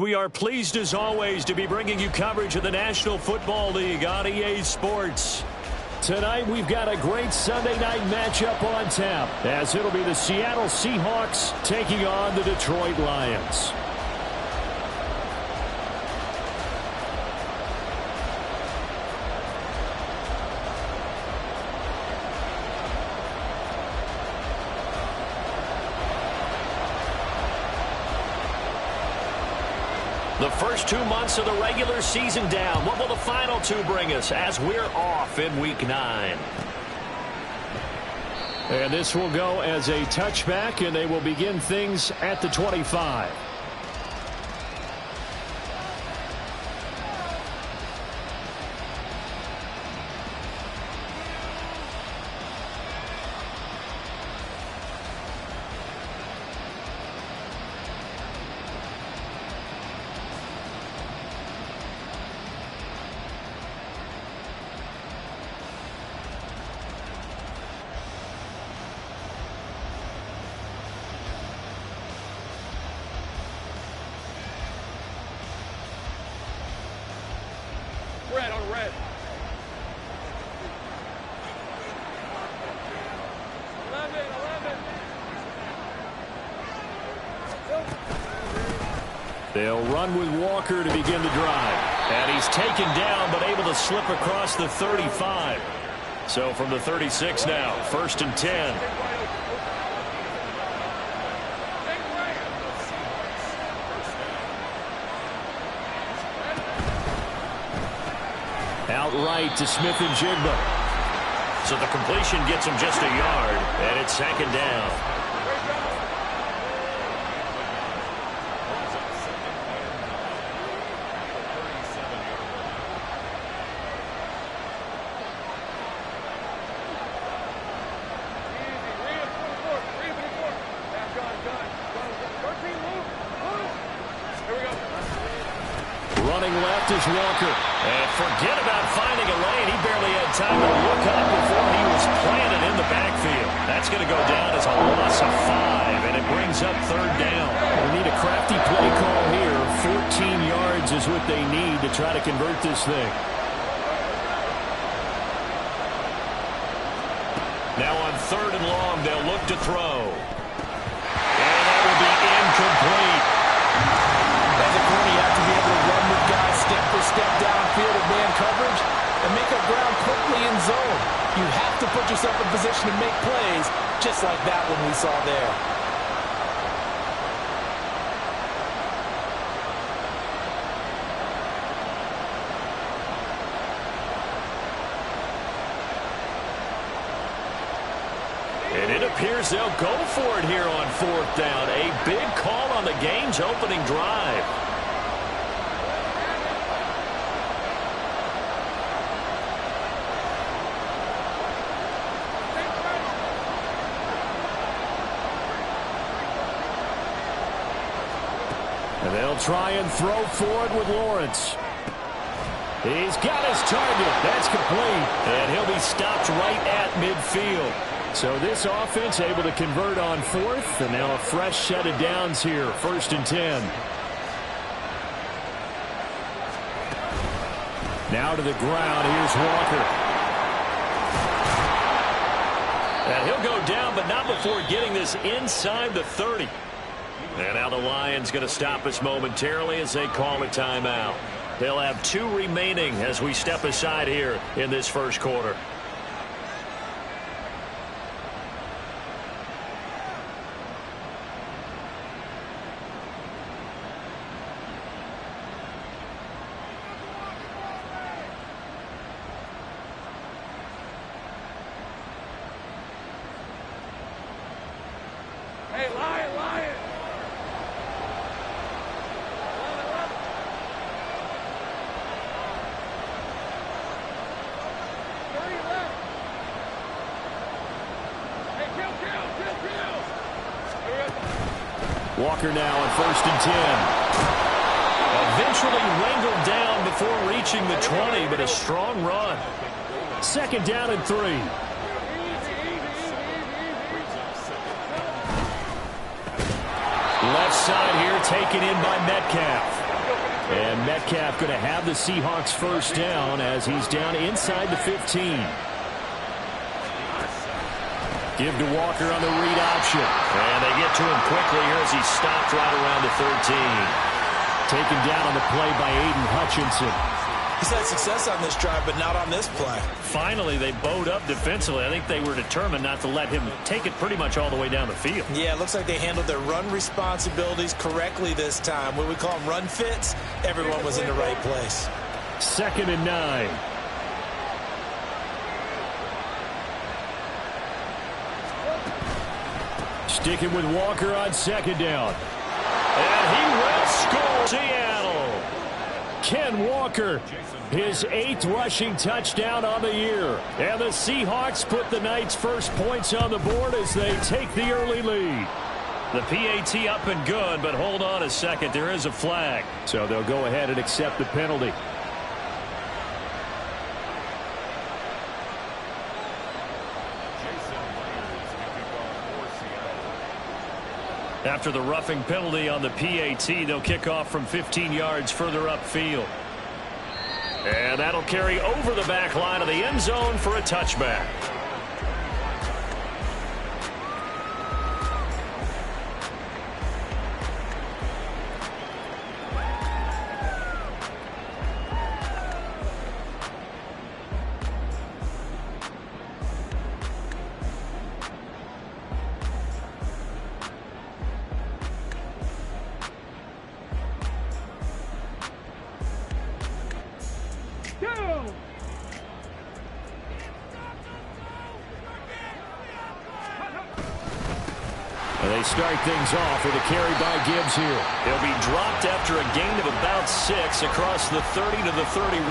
We are pleased as always to be bringing you coverage of the National Football League on EA Sports. Tonight we've got a great Sunday night matchup on tap, as it'll be the Seattle Seahawks taking on the Detroit Lions. The first 2 months of the regular season down. What will the final two bring us as we're off in Week 9? And this will go as a touchback, and they will begin things at the 25. Red on red. 11. They'll run with Walker to begin the drive. And he's taken down but able to slip across the 35. So from the 36 now, 1st and 10. Outright to Smith-Njigba. So the completion gets him just a yard, and it's 2nd down. Running left is Walker. And forget about finding a lane. He barely had time to look up before he was planted in the backfield. That's going to go down as a loss of 5, and it brings up 3rd down. We need a crafty play call here. 14 yards is what they need to try to convert this thing. Now on 3rd and long, they'll look to throw. And that will be incomplete. As a corner, you have to be able to run with guys step for step downfield of man coverage and make up ground quickly in zone. You have to put yourself in position to make plays, just like that one we saw there. And it appears they'll go for it here on 4th down. A big call on the game's opening drive. And they'll try and throw forward with Lawrence. He's got his target. That's complete. And he'll be stopped right at midfield. So this offense able to convert on 4th, and now a fresh set of downs here, 1st and 10. Now to the ground, here's Walker. And he'll go down, but not before getting this inside the 30. And now the Lions going to stop us momentarily as they call a timeout. They'll have 2 remaining as we step aside here in this first quarter. Hey, Lion, Lion. 30 left. Hey, kill. Walker now on 1st and 10. Eventually wrangled down before reaching the 20, but a strong run. 2nd down and 3. Left side here taken in by Metcalf. And Metcalf going to have the Seahawks first down as he's down inside the 15. Give to Walker on the read option. And they get to him quickly here as he stopped right around the 13. Taken down on the play by Aiden Hutchinson. He's had success on this drive, but not on this play. Finally, they bowed up defensively. I think they were determined not to let him take it pretty much all the way down the field. Yeah, it looks like they handled their run responsibilities correctly this time. What we call them run fits, everyone was in the right place. 2nd and 9. Sticking with Walker on 2nd down. And he will score. Seattle. Ken Walker, his 8th rushing touchdown on the year. And the Seahawks put the Knights' first points on the board as they take the early lead. The PAT up and good, but hold on a second. There is a flag. So they'll go ahead and accept the penalty. After the roughing penalty on the PAT, they'll kick off from 15 yards further upfield. And that'll carry over the back line of the end zone for a touchback. They start things off with a carry by Gibbs here. He'll be dropped after a gain of about 6 across the 30 to the 31.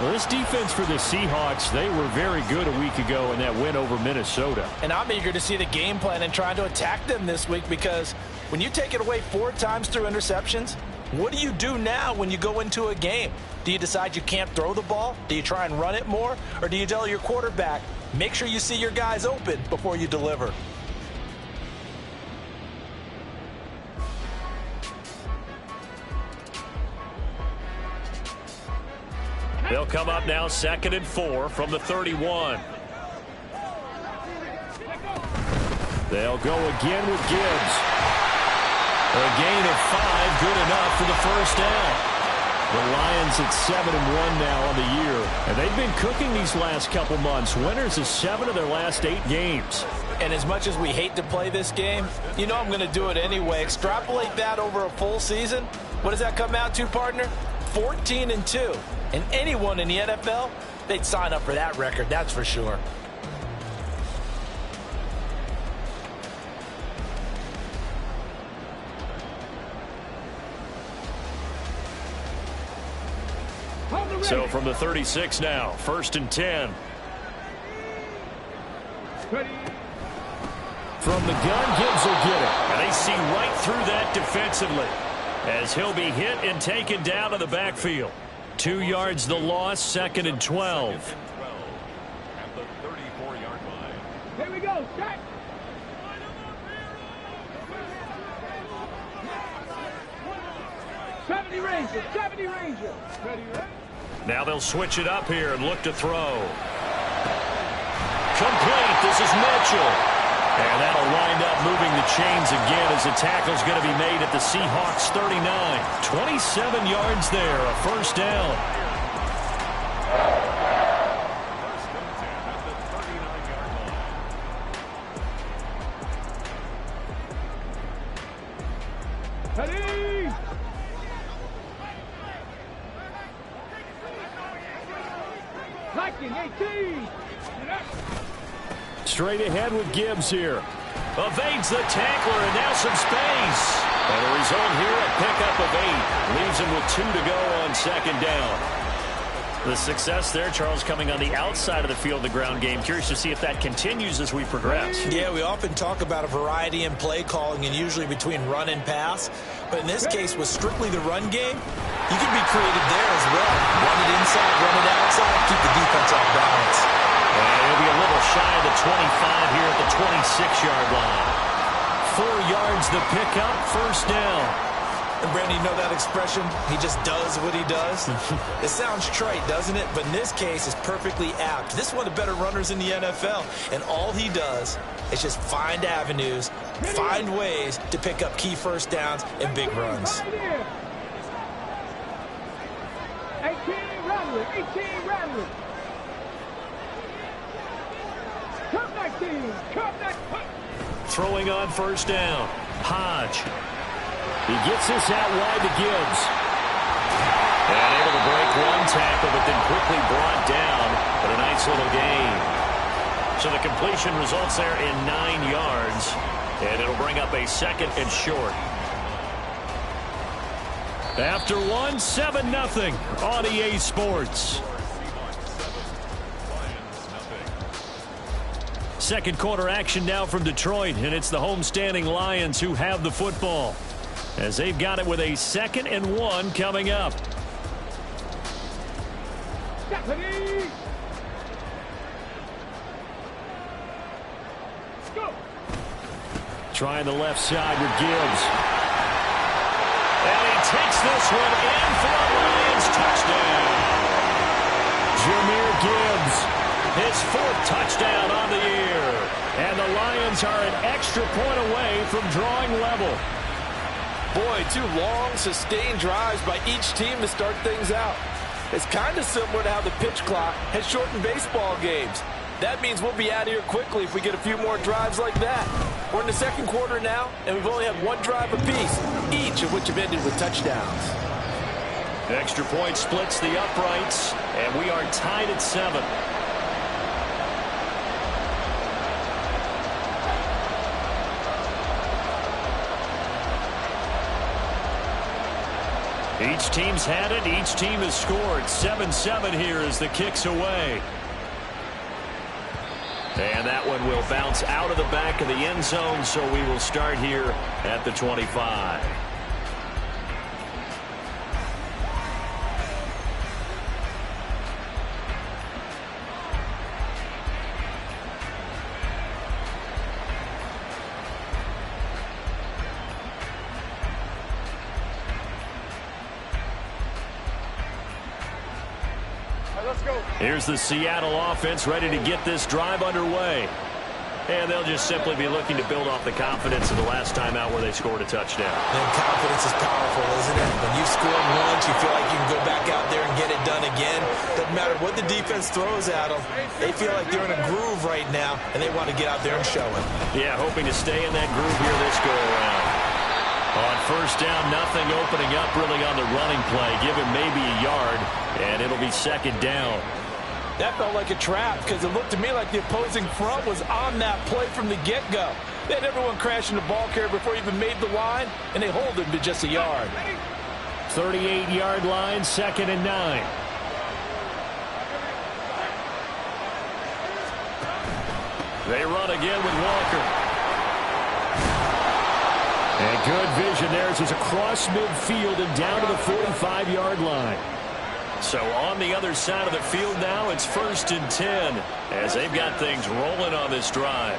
Well, this defense for the Seahawks, they were very good a week ago in that win over Minnesota. And I'm eager to see the game plan and trying to attack them this week, because when you take it away 4 times through interceptions, what do you do now when you go into a game? Do you decide you can't throw the ball? Do you try and run it more? Or do you tell your quarterback, make sure you see your guys open before you deliver? They'll come up now 2nd and 4 from the 31. They'll go again with Gibbs. A gain of 5, good enough for the first down. The Lions at 7-1 now on the year. And they've been cooking these last couple months. Winners of 7 of their last 8 games. And as much as we hate to play this game, you know I'm going to do it anyway. Extrapolate that over a full season. What does that come out to, partner? 14-2. And anyone in the NFL, they'd sign up for that record, that's for sure. So from the 36 now, 1st and 10. From the gun, Gibbs will get it. And they see right through that defensively as he'll be hit and taken down to the backfield. 2 yards the loss, 2nd and 12. At the 34-yard line. Here we go, set. '70 Rangers. Ready, right? Now they'll switch it up here and look to throw. Complete. This is Mitchell. And that'll wind up moving the chains again as the tackle's going to be made at the Seahawks 39. 27 yards there, a first down. Ready? Liking 18. Straight ahead with Gibbs here. Evades the tackler and now some space. And the result here, a pickup of 8. Leaves him with 2 to go on 2nd down. The success there, Charles, coming on the outside of the field, the ground game. Curious to see if that continues as we progress. Yeah, we often talk about a variety in play calling and usually between run and pass. But in this case, with strictly the run game, you can be creative there as well. Run it inside, run it outside, keep the defense off balance. And he'll be a little shy of the 25 here at the 26-yard line. 4 yards the pickup, first down. And Brandon, you know that expression? He just does what he does. It sounds trite, doesn't it? But in this case, it's perfectly apt. This is one of the better runners in the NFL. And all he does is just find avenues, find ways to pick up key first downs and big runs. 18 Ramley. Cup 19. Throwing on first down. Hodge. He gets this out wide to Gibbs. And able to break one tackle, but then quickly brought down. But a nice little gain. So the completion results there in 9 yards. And it'll bring up a 2nd and short. After 1, 7-0 on EA Sports. Second quarter action now from Detroit, and it's the homestanding Lions who have the football, as they've got it with a 2nd and 1 coming up. Stephanie! Go! Trying the left side with Gibbs. And he takes this one in for a Lions touchdown. Jahmyr Gibbs, his 4th touchdown on the year. And the Lions are an extra point away from drawing level. Boy, 2 long, sustained drives by each team to start things out. It's kind of similar to how the pitch clock has shortened baseball games. That means we'll be out of here quickly if we get a few more drives like that. We're in the second quarter now, and we've only had 1 drive apiece, each of which have ended with touchdowns. Extra point splits the uprights, and we are tied at 7. Each team's had it. Each team has scored. 7-7 here as the kick's away. And that one will bounce out of the back of the end zone, so we will start here at the 25. Here's the Seattle offense ready to get this drive underway. And they'll just simply be looking to build off the confidence of the last time out where they scored a touchdown. And confidence is powerful, isn't it? When you score once, you feel like you can go back out there and get it done again. Doesn't matter what the defense throws at them. They feel like they're in a groove right now, and they want to get out there and show it. Yeah, hoping to stay in that groove here this go-around. On first down, nothing opening up really on the running play. Give him maybe a yard, and it'll be 2nd down. That felt like a trap because it looked to me like the opposing front was on that play from the get-go. They had everyone crashing the ball carrier before he even made the line, and they hold him to just a yard. 38-yard line, 2nd and 9. They run again with Walker. And good vision there as he's across midfield and down to the 45-yard line. So on the other side of the field now, it's 1st and 10 as they've got things rolling on this drive.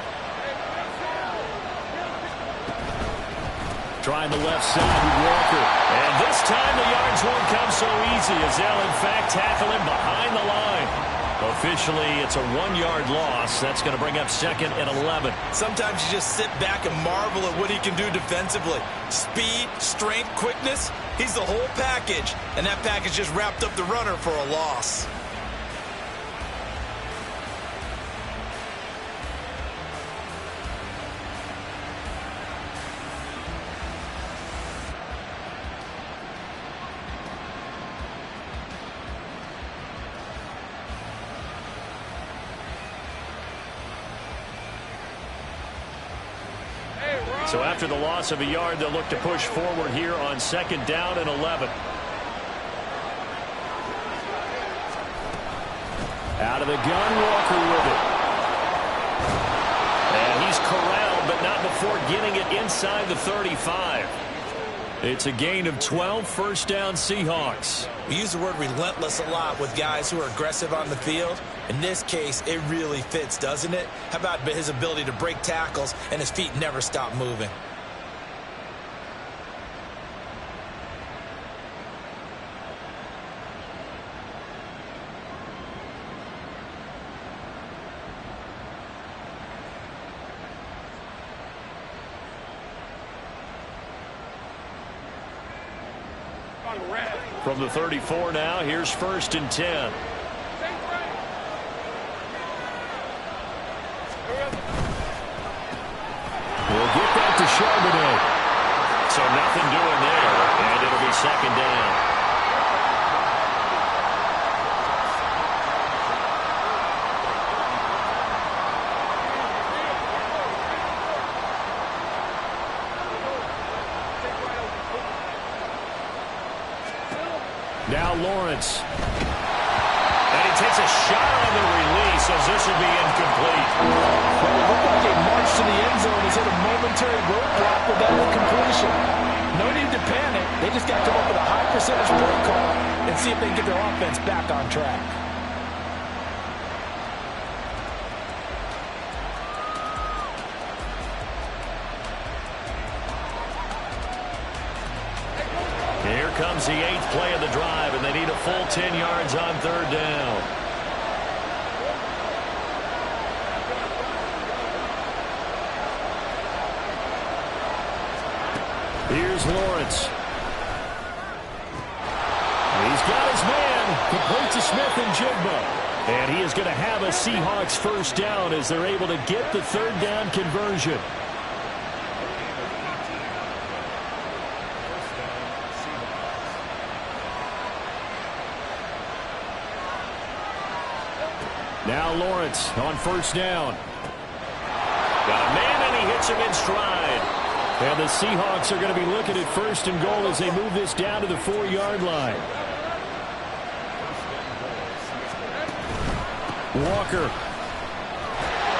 Trying the left side with Walker. And this time the yards won't come so easy as they'll in fact tackle him behind the line. Officially, it's a 1-yard loss. That's going to bring up 2nd and 11. Sometimes you just sit back and marvel at what he can do defensively. Speed, strength, quickness. He's the whole package. And that package just wrapped up the runner for a loss. So after the loss of a yard, they'll look to push forward here on 2nd down and 11. Out of the gun, Walker with it. And he's corralled, but not before getting it inside the 35. It's a gain of 12, 1st down Seahawks. We use the word relentless a lot with guys who are aggressive on the field. In this case, it really fits, doesn't it? How about his ability to break tackles and his feet never stop moving? From the 34 now, here's 1st and 10. We'll get that to Charbonnet. So nothing doing there, and it'll be 2nd down. Now Lawrence. And he takes a shot on the release as this will be incomplete. Well, it looked like a march to the end zone has hit a momentary roadblock with that incompletion. No need to panic. They just got to come up with a high percentage play call and see if they can get their offense back on track. Here comes the 8th play of the drive, and they need a full 10 yards on 3rd down. Here's Lawrence. He's got his man. Complete to Smith and Jigba. And he is going to have a Seahawks 1st down as they're able to get the 3rd down conversion. Now Lawrence on 1st down. Got a man, and he hits him in stride. And the Seahawks are going to be looking at 1st and goal as they move this down to the 4-yard line. Walker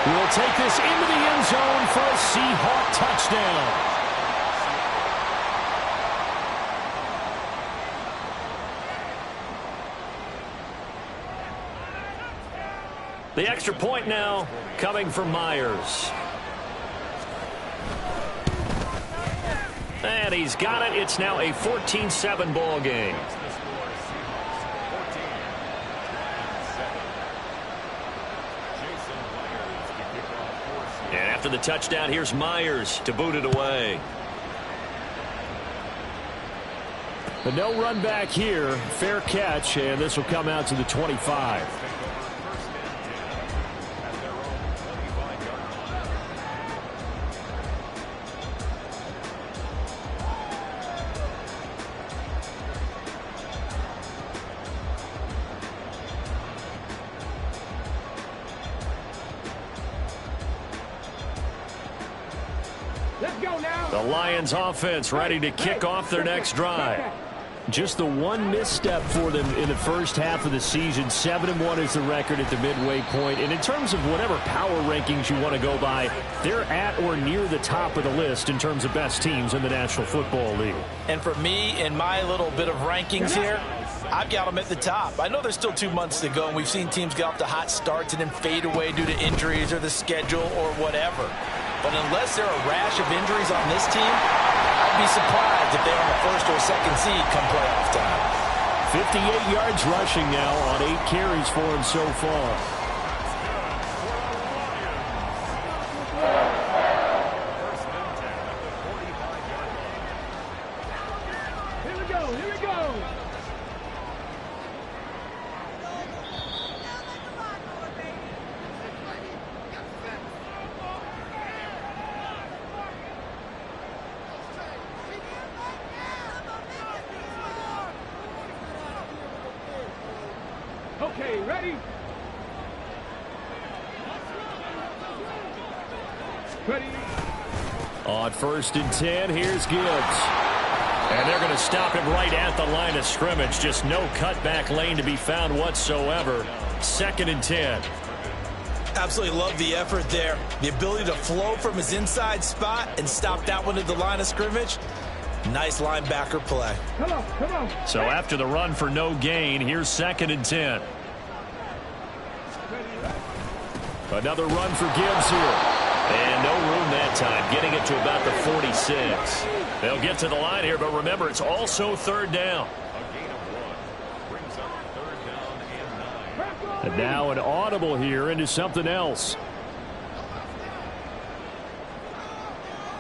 will take this into the end zone for a Seahawk touchdown. The extra point now coming from Myers. And he's got it. It's now a 14-7 ball game. And after the touchdown, here's Myers to boot it away. But no run back here. Fair catch, and this will come out to the 25. Let's go now. The Lions offense ready to kick off their next drive. Just the one misstep for them in the first half of the season. 7-1 is the record at the midway point. And in terms of whatever power rankings you want to go by, they're at or near the top of the list in terms of best teams in the National Football League. And for me, in my little bit of rankings here, I've got them at the top. I know there's still 2 months to go, and we've seen teams get off to hot starts and then fade away due to injuries or the schedule or whatever. But unless there are a rash of injuries on this team, I'd be surprised if they're on the 1st or 2nd seed come playoff time. 58 yards rushing now on 8 carries for him so far. Here we go. Here we go. Okay, ready? Ready? On 1st and 10, here's Gibbs. And they're going to stop him right at the line of scrimmage. Just no cutback lane to be found whatsoever. 2nd and 10. Absolutely love the effort there. The ability to flow from his inside spot and stop that one at the line of scrimmage. Nice linebacker play. Come on, come on. So after the run for no gain, here's 2nd and 10. Another run for Gibbs here. And no room that time, getting it to about the 46. They'll get to the line here, but remember, it's also 3rd down. And now an audible here into something else.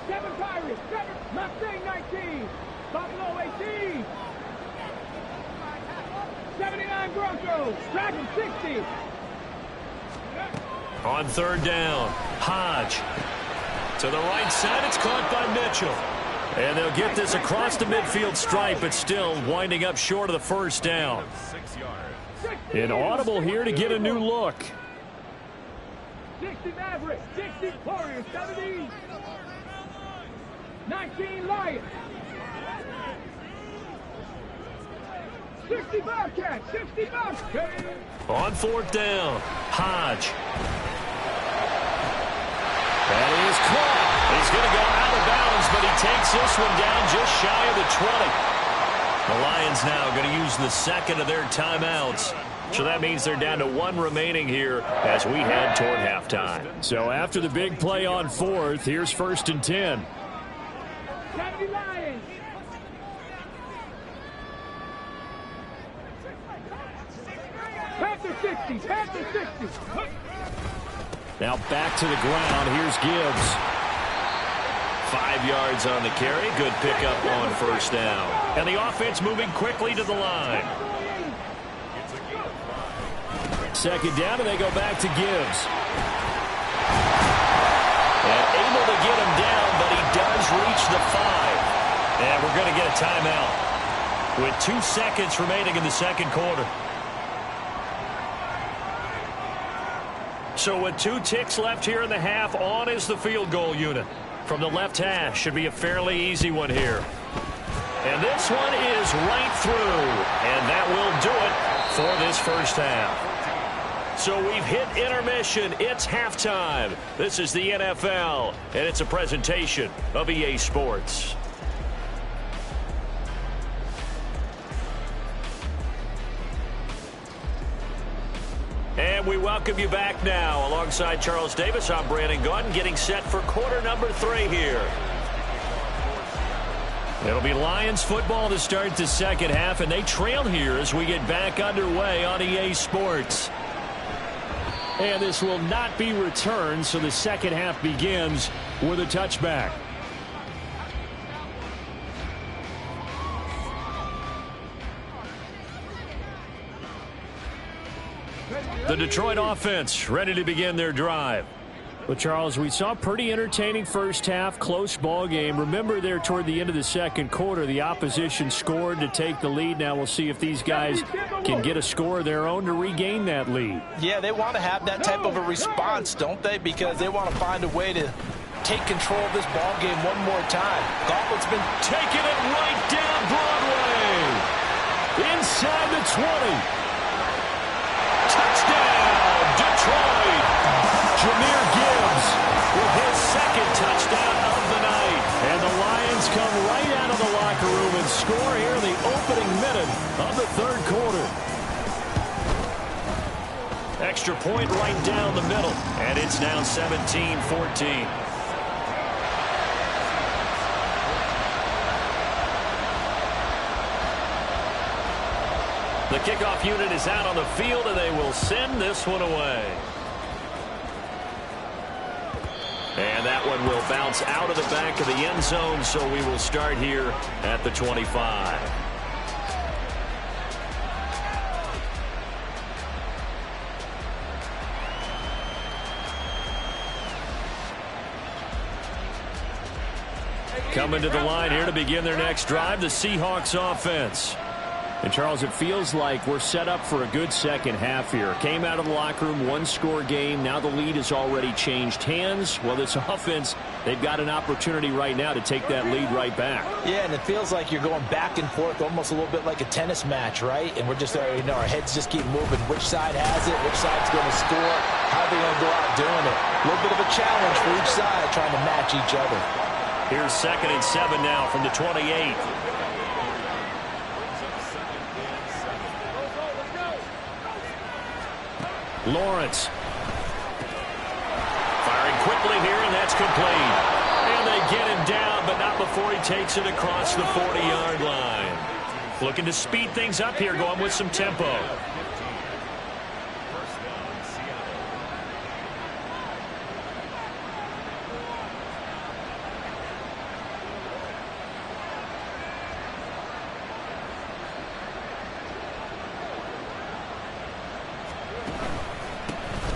7 Pirates, 7 Mustang 19, Buffalo 18. 79 Broncos. Track him 60. On third down, Hodge. To the right side, it's caught by Mitchell. And they'll get this across the midfield stripe, but still winding up short of the first down. 6 yards. An audible here to get a new look. 60 Mavericks. 60 Warriors. 70. 19 Lions. 60 Bobcats. 60 Bobcats. On fourth down, Hodge. That is caught. He's going to go out of bounds, but he takes this one down just shy of the 20. The Lions now going to use the second of their timeouts. So that means they're down to one remaining here as we head toward halftime. So after the big play on fourth, here's 1st and 10. 70 Lions. Panther 60. Panther 60. Now back to the ground. Here's Gibbs. 5 yards on the carry. Good pickup on first down. And the offense moving quickly to the line. Second down, and they go back to Gibbs. And able to get him down, but he does reach the 5. And we're going to get a timeout with 2 seconds remaining in the second quarter. So with 2 ticks left here in the half, on is the field goal unit. From the left hash, should be a fairly easy one here. And this one is right through. And that will do it for this first half. So we've hit intermission. It's halftime. This is the NFL, and it's a presentation of EA Sports. And we welcome you back now. Alongside Charles Davis, I'm Brandon Gaudin, getting set for quarter number 3 here. It'll be Lions football to start the second half, and they trail here as we get back underway on EA Sports. And this will not be returned, so the second half begins with a touchback. The Detroit offense ready to begin their drive. Well, Charles, we saw a pretty entertaining first half, close ball game. Remember there toward the end of the second quarter, the opposition scored to take the lead. Now we'll see if these guys can get a score of their own to regain that lead. Yeah, they want to have that type of a response, don't they? Because they want to find a way to take control of this ball game one more time. Gauntlet's been taking it right down Broadway. Inside the 20. Touchdown, Detroit. Jahmyr Gibbs with his second touchdown of the night. And the Lions come right out of the locker room and score here in the opening minute of the third quarter. Extra point right down the middle. And it's now 17-14. The kickoff unit is out on the field, and they will send this one away. And that one will bounce out of the back of the end zone, so we will start here at the 25. Coming to the line here to begin their next drive, the Seahawks offense. And, Charles, it feels like we're set up for a good second half here. Came out of the locker room, one-score game. Now the lead has already changed hands. Well, this offense, they've got an opportunity right now to take that lead right back. Yeah, and it feels like you're going back and forth, almost a little bit like a tennis match, right? And we're just, our heads just keep moving. Which side has it? Which side's going to score? How are they going to go out doing it? A little bit of a challenge for each side, trying to match each other. Here's 2nd and 7 now from the 28. Lawrence. Firing quickly here, and that's complete. And they get him down, but not before he takes it across the 40-yard line. Looking to speed things up here, going with some tempo.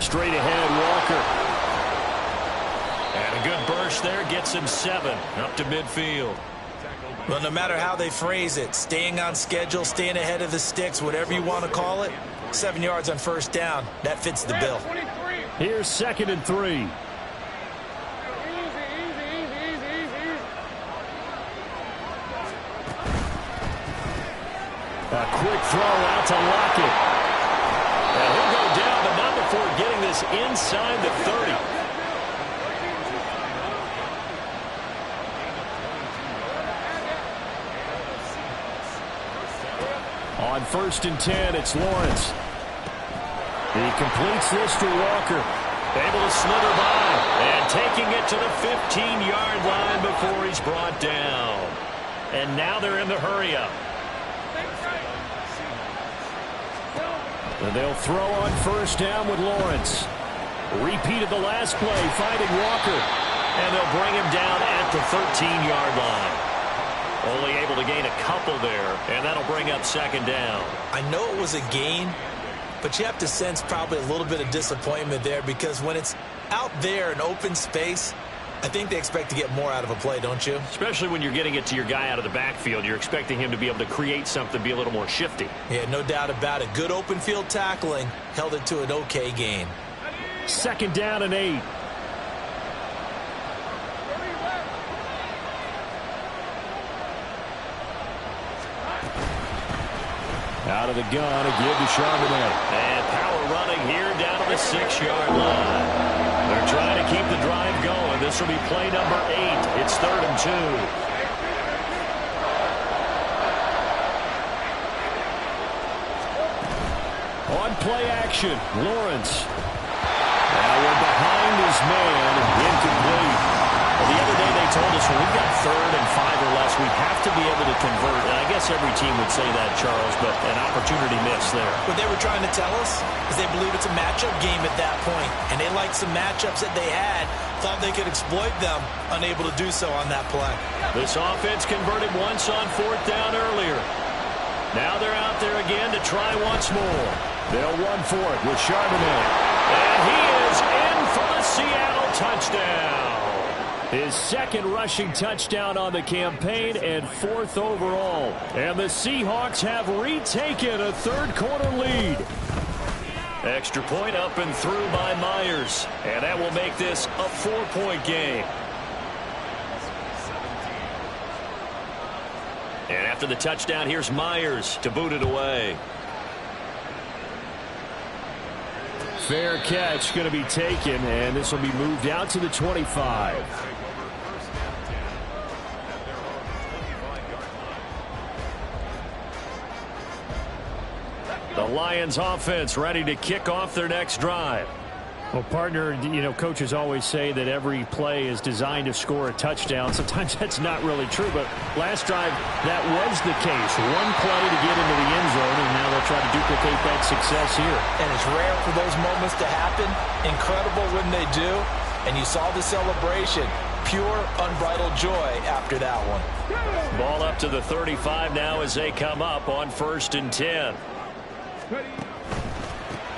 straight ahead, Walker. And a good burst there gets him 7 up to midfield. Well, no matter how they phrase it, staying on schedule, staying ahead of the sticks, whatever you want to call it, 7 yards on first down, that fits the bill. Here's 2nd and 3. A quick throw out to Lockett. And he'll go down, but not before getting this inside the 30. On 1st and 10, it's Lawrence. He completes this to Walker. Able to slither by. And taking it to the 15-yard line before he's brought down. And now they're in the hurry-up. And they'll throw on 1st down with Lawrence. Repeated the last play, finding Walker. And they'll bring him down at the 13-yard line. Only able to gain a couple there, and that'll bring up 2nd down. I know it was a gain, but you have to sense probably a little bit of disappointment there because when it's out there in open space, I think they expect to get more out of a play, don't you? Especially when you're getting it to your guy out of the backfield. You're expecting him to be able to create something, be a little more shifty. Yeah, no doubt about it. Good open field tackling held it to an okay gain. 2nd down and 8. Out of the gun, a give to Charbonnet. And power running here down to the 6-yard line. They're trying to keep the drive going. This will be play number 8. It's 3rd and 2. On play action, Lawrence. Now we're behind his man, incomplete. Well, the other day they told us when we've got 3rd and 5 or less, we have to be able to convert. And I guess every team would say that, Charles, but an opportunity missed there. What they were trying to tell us is they believe it's a matchup game at that point, and they liked some matchups that they had, thought they could exploit them, unable to do so on that play. This offense converted once on 4th down earlier. Now they're out there again to try once more. They'll run for it with Charbonnet. And he is in for the Seattle touchdown. His 2nd rushing touchdown on the campaign and 4th overall. And the Seahawks have retaken a 3rd quarter lead. Extra point up and through by Myers. And that will make this a 4-point game. And after the touchdown, here's Myers to boot it away. Fair catch going to be taken, and this will be moved out to the 25. The Lions offense ready to kick off their next drive. Well, partner, you know, coaches always say that every play is designed to score a touchdown. Sometimes that's not really true, but last drive, that was the case. One play to get into the end zone, and now they'll try to duplicate that success here. And it's rare for those moments to happen. Incredible when they do. And you saw the celebration. Pure, unbridled joy after that one. Ball up to the 35 now as they come up on 1st and 10.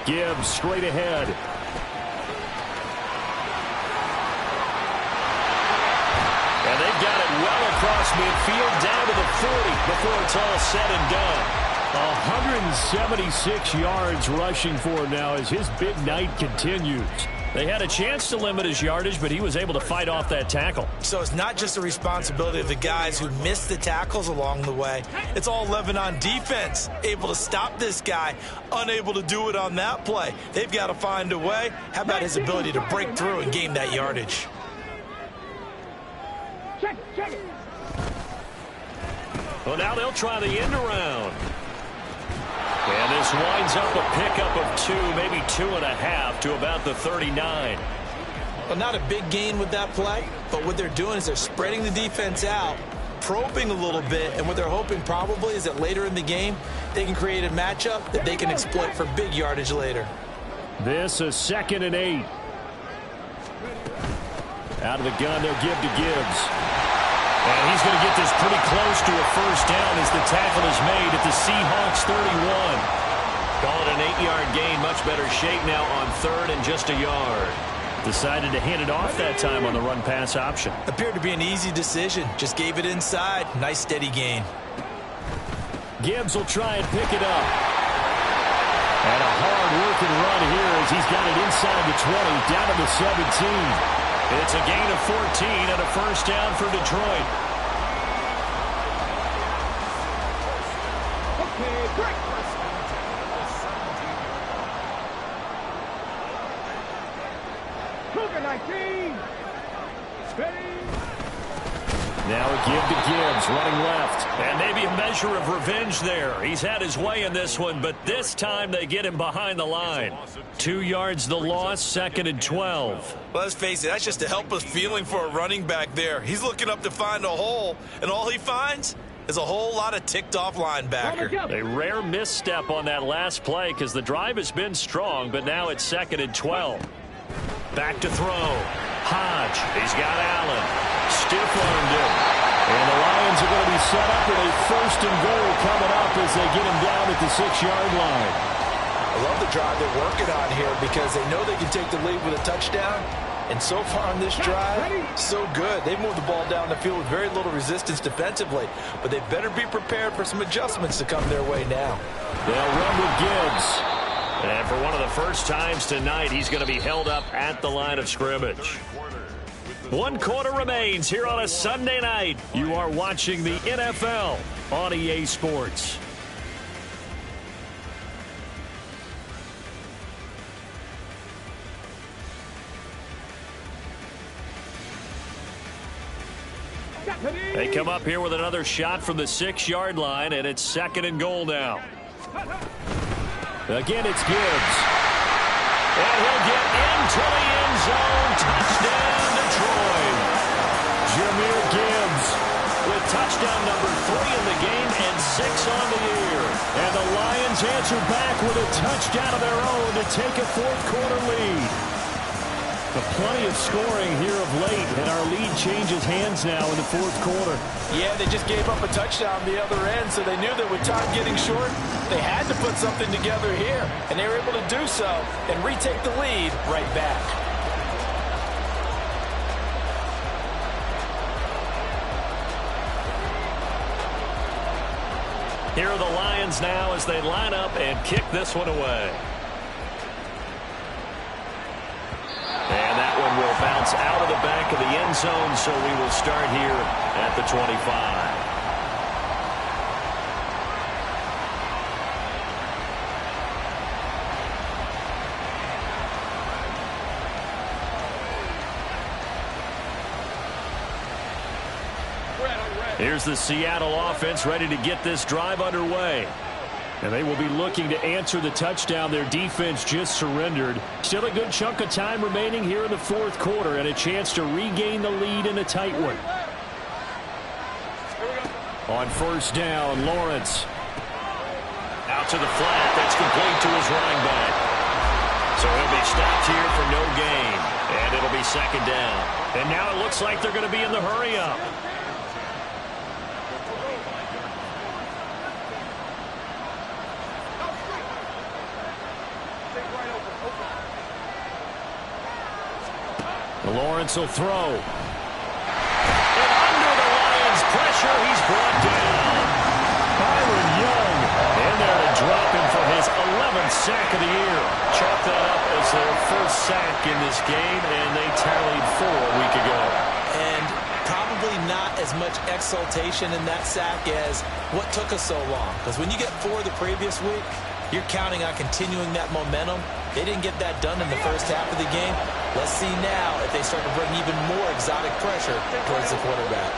Gibbs straight ahead. And they've got it well across midfield down to the 40 before it's all said and done. 176 yards rushing for him now as his big night continues. They had a chance to limit his yardage, but he was able to fight off that tackle. So it's not just the responsibility of the guys who missed the tackles along the way. It's all Lebanon defense, able to stop this guy, unable to do it on that play. They've got to find a way. How about his ability to break through and gain that yardage? Check it. Well, now they'll try the end around. And this winds up a pickup of 2, maybe 2.5 to about the 39. Well, not a big gain with that play, but what they're doing is they're spreading the defense out, probing a little bit, and what they're hoping probably is that later in the game, they can create a matchup that they can exploit for big yardage later. This is 2nd and 8. Out of the gun, they'll give to Gibbs. And he's going to get this pretty close to a 1st down as the tackle is made at the Seahawks 31. Call it an 8-yard gain. Much better shape now on 3rd and just a yard. Decided to hand it off that time on the run-pass option. Appeared to be an easy decision. Just gave it inside. Nice steady gain. Gibbs will try and pick it up. And a hard-working run here as he's got it inside the 20, down to the 17. It's a gain of 14 and a first down for Detroit. Okay, break. Cougar 19. Ready. Now a give to Gibbs, running left. And maybe a measure of revenge there. He's had his way in this one, but this time they get him behind the line. 2 yards the loss, 2nd and 12. Well, let's face it, that's just a helpless feeling for a running back there. He's looking up to find a hole, and all he finds is a whole lot of ticked-off linebacker. A rare misstep on that last play because the drive has been strong, but now it's 2nd and 12. Back to throw. Hodge, he's got Allen. Stiff-armed him. And the Lions are going to be set up with a 1st and goal coming up as they get him down at the 6-yard line. I love the drive they're working on here because they know they can take the lead with a touchdown. And so far on this drive, so good. They moved the ball down the field with very little resistance defensively. But they better be prepared for some adjustments to come their way now. They'll run with Gibbs. And for one of the first times tonight, he's going to be held up at the line of scrimmage. 1 quarter remains here on a Sunday night. You are watching the NFL on EA Sports. They come up here with another shot from the 6-yard line, and it's 2nd and goal now. Again, it's Gibbs. And he'll get into the end zone. Touchdown, Detroit. Jahmyr Gibbs with touchdown number 3 in the game and 6 on the year. And the Lions answer back with a touchdown of their own to take a 4th quarter lead. But plenty of scoring here of late, and our lead changes hands now in the 4th quarter. Yeah, they just gave up a touchdown on the other end, so they knew that with time getting short, they had to put something together here. And they were able to do so and retake the lead right back. Here are the Lions now as they line up and kick this one away. And that one will bounce out of the back of the end zone, so we will start here at the 25. Here's the Seattle offense ready to get this drive underway. And they will be looking to answer the touchdown their defense just surrendered. Still a good chunk of time remaining here in the 4th quarter and a chance to regain the lead in a tight one. On 1st down, Lawrence. Out to the flat. That's complete to his running back. So he'll be stopped here for no gain. And it'll be 2nd down. And now it looks like they're going to be in the hurry-up. Lawrence will throw. And under the Lions' pressure, he's brought down. Byron Young in there to drop him for his 11th sack of the year. Chalk that up as their first sack in this game, and they tallied 4 a week ago. And probably not as much exultation in that sack as what took us so long. Because when you get 4 the previous week, you're counting on continuing that momentum. They didn't get that done in the first half of the game. Let's see now if they start to bring even more exotic pressure towards the quarterback.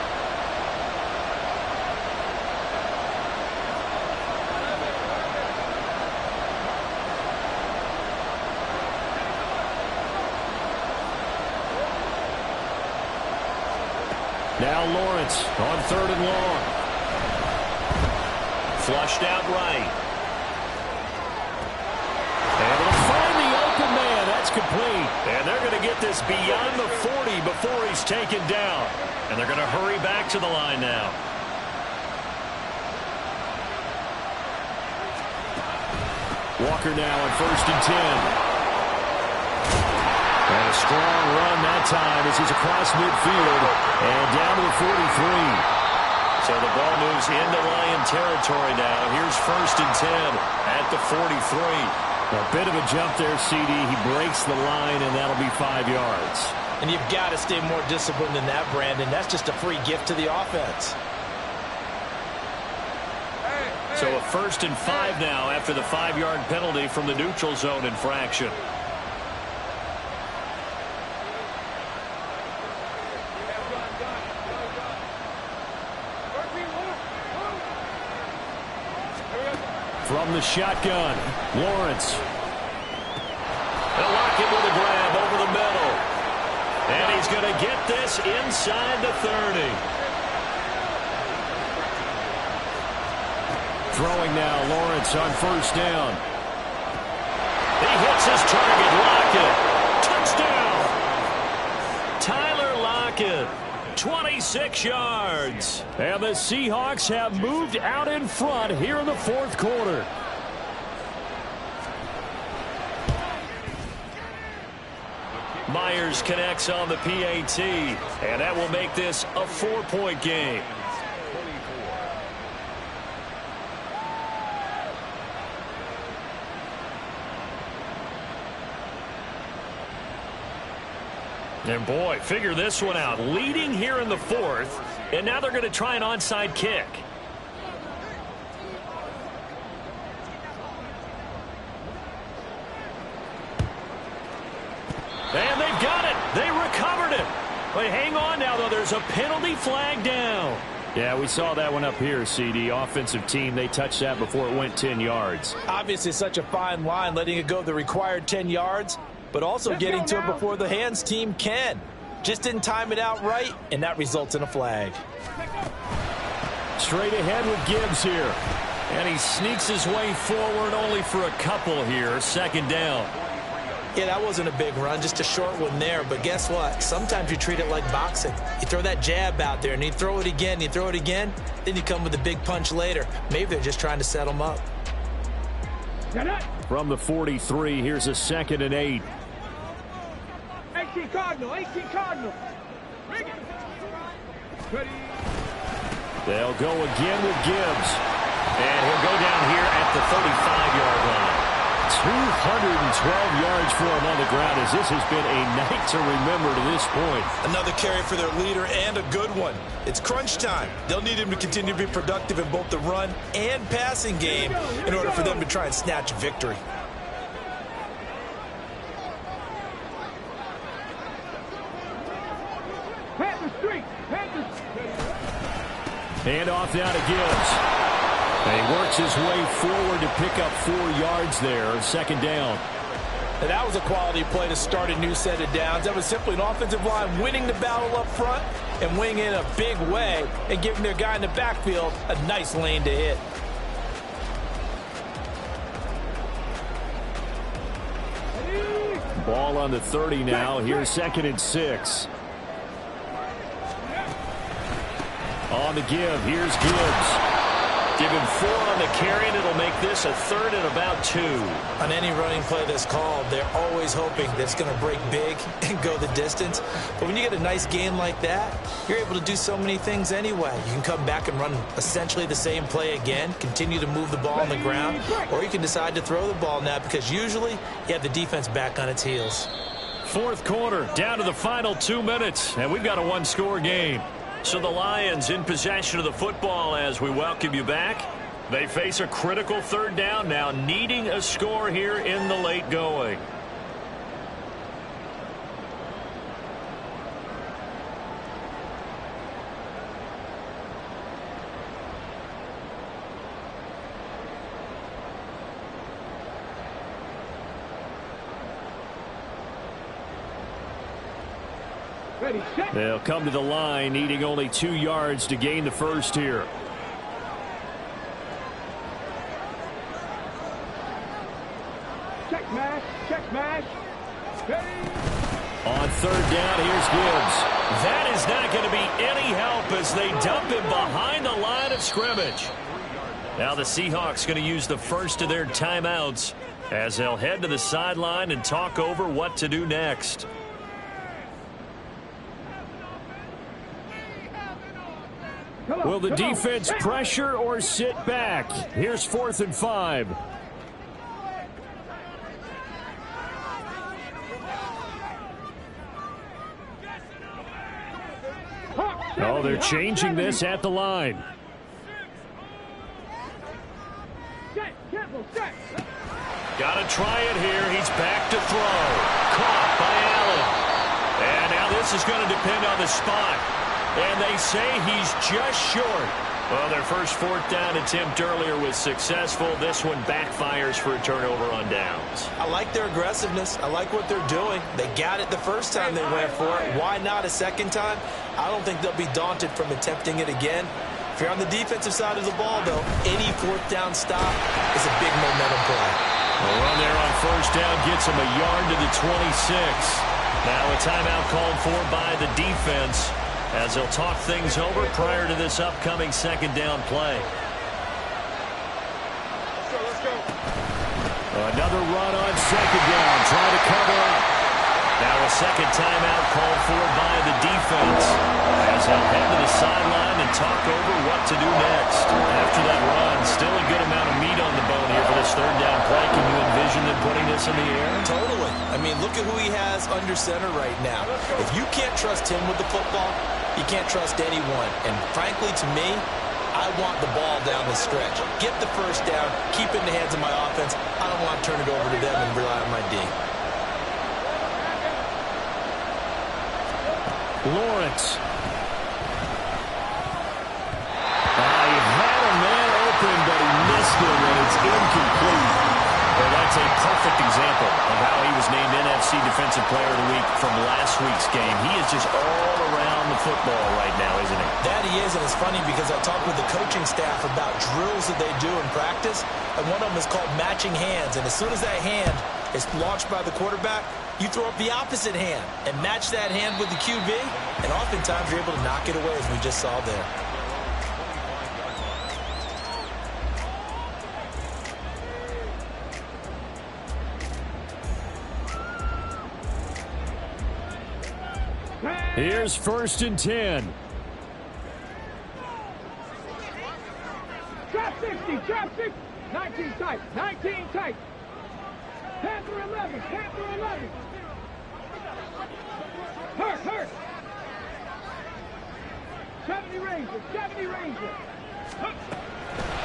Now Lawrence on 3rd and long. Flushed out right. And it'll find the open man. That's complete. And they're going to get this beyond the 40 before he's taken down. And they're going to hurry back to the line now. Walker now on 1st and 10. And a strong run that time as he's across midfield and down to the 43. So the ball moves into Lion territory now. Here's 1st and 10 at the 43. A bit of a jump there, CD. He breaks the line, and that'll be 5 yards. And you've got to stay more disciplined than that, Brandon. That's just a free gift to the offense. So a 1st and 5 now after the 5-yard penalty from the neutral zone infraction. From the shotgun, Lawrence. They'll lock him with a grab over the middle. And he's going to get this inside the 30. Throwing now, Lawrence on 1st down. He hits his target, Lockett. Touchdown! Tyler Lockett. 26 yards. And the Seahawks have moved out in front here in the 4th quarter. Myers connects on the PAT, and that will make this a 4-point game. And boy, figure this one out. Leading here in the 4th, and now they're going to try an onside kick. And they've got it. They recovered it. But hang on now, though. There's a penalty flag down. Yeah, we saw that one up here, CD. Offensive team, they touched that before it went 10 yards. Obviously, such a fine line, letting it go the required 10 yards. But also getting to it before the hands team can. Just didn't time it out right, and that results in a flag. Straight ahead with Gibbs here. And he sneaks his way forward only for a couple here. 2nd down. Yeah, that wasn't a big run, just a short one there. But guess what? Sometimes you treat it like boxing. You throw that jab out there, and you throw it again, you throw it again, then you come with a big punch later. Maybe they're just trying to set them up. From the 43, here's a 2nd and 8. 18 Cardinal, 18 Cardinal. They'll go again with Gibbs. And he'll go down here at the 35-yard line. 212 yards for him on the ground as this has been a night to remember to this point. Another carry for their leader and a good one. It's crunch time. They'll need him to continue to be productive in both the run and passing game in order for them to try and snatch a victory. Hand off now to Gibbs. And he works his way forward to pick up 4 yards there. 2nd down. And that was a quality play to start a new set of downs. That was simply an offensive line winning the battle up front and winning in a big way and giving their guy in the backfield a nice lane to hit. Ball on the 30 now. Here's 2nd and 6. On the give, here's Gibbs. Give him 4 on the carry, and it'll make this a 3rd and about 2. On any running play that's called, they're always hoping that it's going to break big and go the distance. But when you get a nice game like that, you're able to do so many things anyway. You can come back and run essentially the same play again, continue to move the ball on the ground, or you can decide to throw the ball now because usually you have the defense back on its heels. 4th quarter, down to the final 2 minutes, and we've got a 1-score game. So the Lions in possession of the football as we welcome you back. They face a critical 3rd down now, needing a score here in the late going. They'll come to the line, needing only 2 yards to gain the first here. Check mash, check mash. On 3rd down, here's Gibbs. That is not going to be any help as they dump him behind the line of scrimmage. Now the Seahawks going to use the first of their timeouts as they'll head to the sideline and talk over what to do next. Will the defense pressure or sit back? Here's 4th and 5. Oh, they're changing this at the line. Got to try it here. He's back to throw. Caught by Allen. And now this is going to depend on the spot. And they say he's just short. Well, their first 4th down attempt earlier was successful. This one backfires for a turnover on downs. I like their aggressiveness. I like what they're doing. They got it the first time they went for it. Why not a second time? I don't think they'll be daunted from attempting it again. If you're on the defensive side of the ball, though, any 4th down stop is a big momentum play. A run there on 1st down gets him a yard to the 26. Now a timeout called for by the defense as they'll talk things over prior to this upcoming 2nd down play. Let's go. Another run on 2nd down. Try to cover up. Now a 2nd timeout called for by the defense as they'll head to the sideline and talk over what to do next. After that run, still a good amount of meat on the bone here for this 3rd down play. Can you envision them putting this in the air? Totally. I mean, look at who he has under center right now. If you can't trust him with the football, you can't trust anyone. And frankly, to me, I want the ball down the stretch. Get the 1st down, keep it in the hands of my offense. I don't want to turn it over to them and rely on my D. Lawrence. He had a man open, but he missed him, and it's incomplete. Well, that's a perfect example of how he was named NFC Defensive Player of the Week from last week's game. He is just all around the football right now, isn't he? That he is, and it's funny because I talked with the coaching staff about drills that they do in practice, and one of them is called matching hands. And as soon as that hand is launched by the quarterback, you throw up the opposite hand and match that hand with the QB, and oftentimes you're able to knock it away, as we just saw there. Here's 1st and 10. Trap 60, trap 60. 19 tight, 19 tight. Panther 11, Panther 11. Hurt. 70 Ranger, 70 Ranger.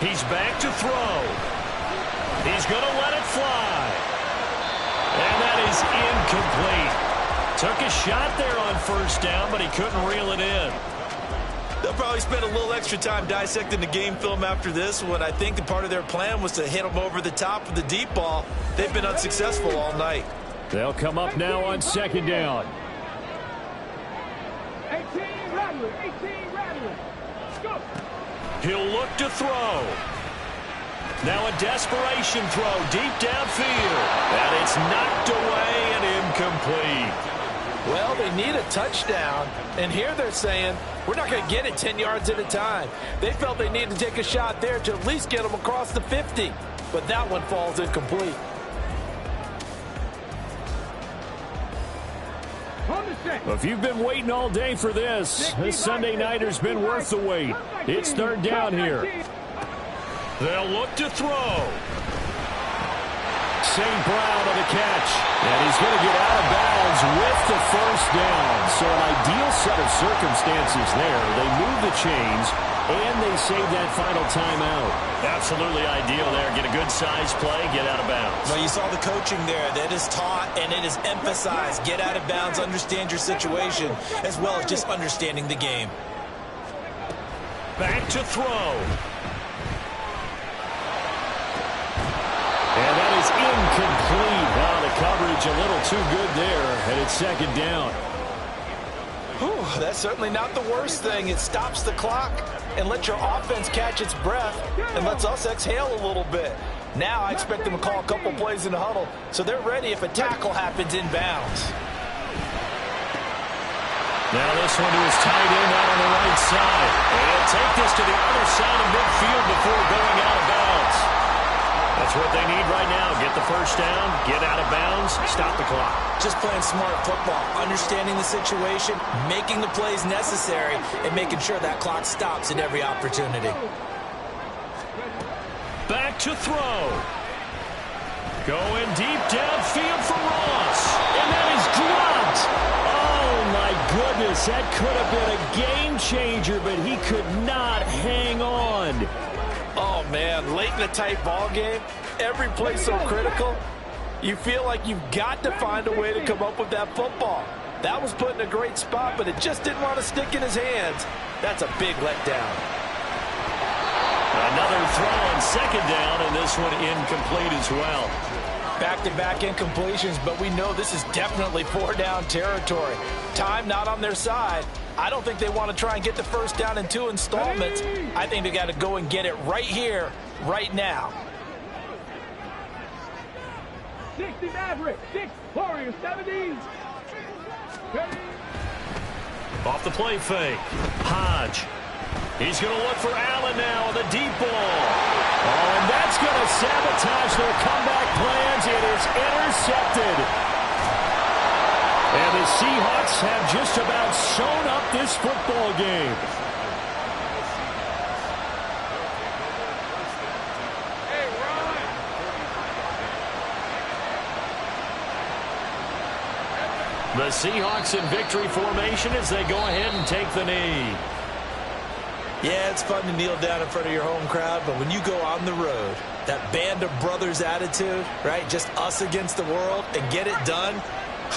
He's back to throw. He's going to let it fly. And that is incomplete. Took a shot there on 1st down, but he couldn't reel it in. They'll probably spend a little extra time dissecting the game film after this one. I think part of their plan was to hit them over the top of the deep ball. They've been unsuccessful all night. They'll come up now on 2nd down. 18 Rattler, 18 Rattler. Go. He'll look to throw. Now a desperation throw deep downfield. And it's knocked away and incomplete. Well, they need a touchdown, and here they're saying, we're not going to get it 10 yards at a time. They felt they needed to take a shot there to at least get them across the 50, but that one falls incomplete. Well, if you've been waiting all day for this Sunday nighter's been worth the wait. It's 3rd down here. They'll look to throw. St. Brown on the catch. And he's going to get out of bounds with the 1st down. So an ideal set of circumstances there. They move the chains, and they save that final timeout. Absolutely ideal there. Get a good size play, get out of bounds. Well, you saw the coaching there. That is taught and it is emphasized. Get out of bounds, understand your situation, as well as just understanding the game. Back to throw. And that is incomplete. Wow, the coverage a little too good there, and it's 2nd down. Whew, that's certainly not the worst thing. It stops the clock and lets your offense catch its breath and lets us exhale a little bit. Now I expect them to call a couple plays in the huddle so they're ready if a tackle happens inbounds. Now this one to his tight end out on the right side. And take this to the other side of midfield before going out of bounds. That's what they need right now. Get the first down, get out of bounds, stop the clock. Just playing smart football, understanding the situation, making the plays necessary, and making sure that clock stops at every opportunity. Back to throw. Going deep downfield for Ross. And that is dropped. Oh, my goodness. That could have been a game changer, but he could not hang on. Oh, man, late in a tight ball game, every play so critical, you feel like you've got to find a way to come up with that football. That was put in a great spot, but it just didn't want to stick in his hands. That's a big letdown. Another throw on second down, and this one incomplete as well. Back-to-back incompletions, but we know this is definitely four-down territory. Time not on their side. I don't think they want to try and get the first down in 2 installments. I think they got to go and get it right here, right now. 60 Maverick, 6 Warriors, 70. Off the play fake. Hodge. He's going to look for Allen now on the deep ball. Oh, and that's going to sabotage their comeback plans. It is intercepted. And the Seahawks have just about sewn up this football game. The Seahawks in victory formation as they go ahead and take the knee. Yeah, it's fun to kneel down in front of your home crowd, but when you go on the road, that band of brothers attitude, right, just us against the world, and get it done,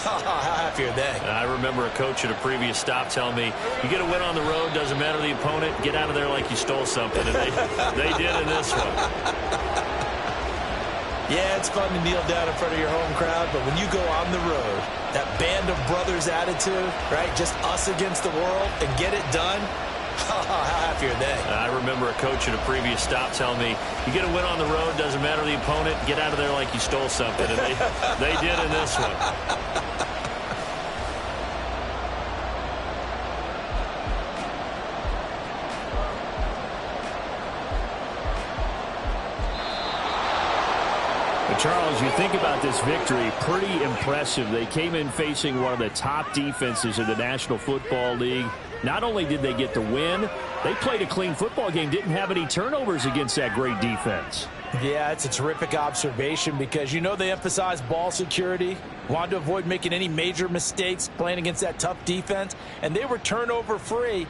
how happy are they? I remember a coach at a previous stop telling me, you get a win on the road, doesn't matter the opponent, get out of there like you stole something, and they did in this one. Yeah, it's fun to kneel down in front of your home crowd, but when you go on the road, that band of brothers attitude, right, just us against the world, and get it done, how happy are they? I remember a coach at a previous stop telling me, you get a win on the road, doesn't matter the opponent, get out of there like you stole something. And they did in this one. But Charles, you think about this victory, pretty impressive. They came in facing one of the top defenses in the National Football League. Not only did they get the win, they played a clean football game, didn't have any turnovers against that great defense. Yeah, it's a terrific observation because, you know, they emphasize ball security, wanted to avoid making any major mistakes playing against that tough defense, and they were turnover-free.